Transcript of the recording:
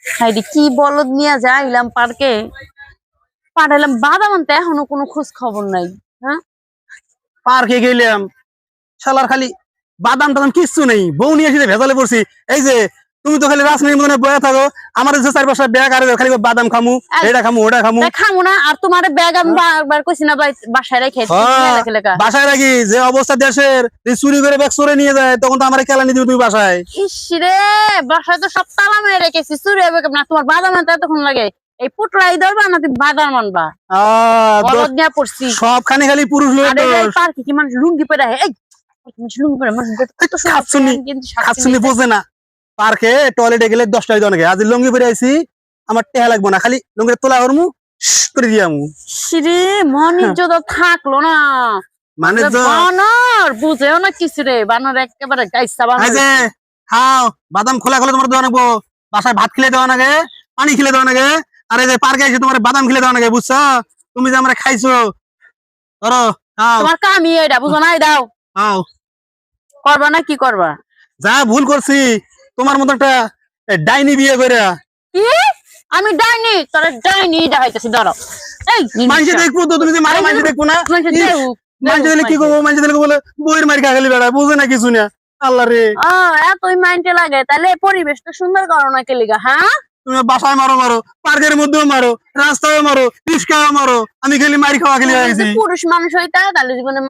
হাইরে কি বলদ নিয়ে যাইলাম পার্কে, পাঠাইলাম বাদাম আনতে, এখনো কোনো খোঁজ খবর নাই। হ্যাঁ, পার্কে গেলাম, শালার খালি বাদাম টাদাম কিচ্ছু নেই। বউ নিয়ে এসে ভেজালে পড়ছি। এই যে তুমি তো খালি রাজনীতির মধ্যে বয়ে থাকো, আমার যে 4-5টা ব্যাগ আর খালি বাদাম খামু, এটা খামু, ওটা খামু। খামো না। আর তোমার ব্যাগ আমি বারবার কইছি না বাসায় রেখে বাসায় রাখি। যে অবস্থা দেশের, চুরি করে ব্যাগ চোরে নিয়ে যায়, তখন তো আমার কেলানি দিবে তুমি বাসায়। ইস রে, বাসায় তো সব তালা মেরে রেখেছি, চুরি হবে না। তোমার বাদাম আনতে এতক্ষণ লাগে? এই পুটলাই ধরবা না তুমি বাদাম আনবা? বলদ নিয়ে পড়ছি সবখানে খালি পুরুষ লোক। পার্কে কি মানুষ লুঙ্গি পরে? এই লুঙ্গি পরে মানুষ খাচ্ছুনি বোঝে না। পার্কে টয়লেটে গেলে 10 টাকা দিয়ে, আজ লুঙ্গি পরে আইছি, আমার টেহা লাগবো না, খালি লুঙ্গিটা তোলা করমু করে দিয়ামু। শ্রী মন ইজ্জত থাকলো না, মানে বানর বুঝেও না কিছু রে। বানর একেবারে গাইসা বানর। খাও বাদাম খোলা খোলা তোমার দেওয়া নাগবো। বাসায় ভাত খেলে দেওয়া নাগে, পানি খেলে দেওয়া নাগে, আর এই যে পার্কে এসে তোমার বাদাম খেলে দেওয়া নাগে, বুঝছো? তুমি যে আমরা খাইছো, ধরো খাও। তোমার কামই এটা, বুঝো না? দাও, খাও। করবা না? কি করবা? যা ভুল করছি, তোমার মতো একটা ডাইনি বিয়ে করে। কি? আমি ডাইনি? তোরা ডাইনি দেখাইতেছি, ধরো। এই মানুষে দেখবো তো, তুমি যে মারা মানুষে দেখবো না? মানুষে দিলে কি করবো? মানুষে দিলে বলে বইয়ের মারি খা খালি বেড়ায়, বুঝে না কিছু না। আল্লাহ রে, এতই মাইন্ডে লাগে তাহলে পরিবেশটা সুন্দর করো না কে লিগা? হ্যাঁ, তুমি বাসায় মারো মারো, পার্কের মধ্যেও মারো, রাস্তায় মারো, রিস্কায় মারো, আমি খালি মারি খাওয়া খেলি। পুরুষ মানুষ হইতা তাহলে জীবনে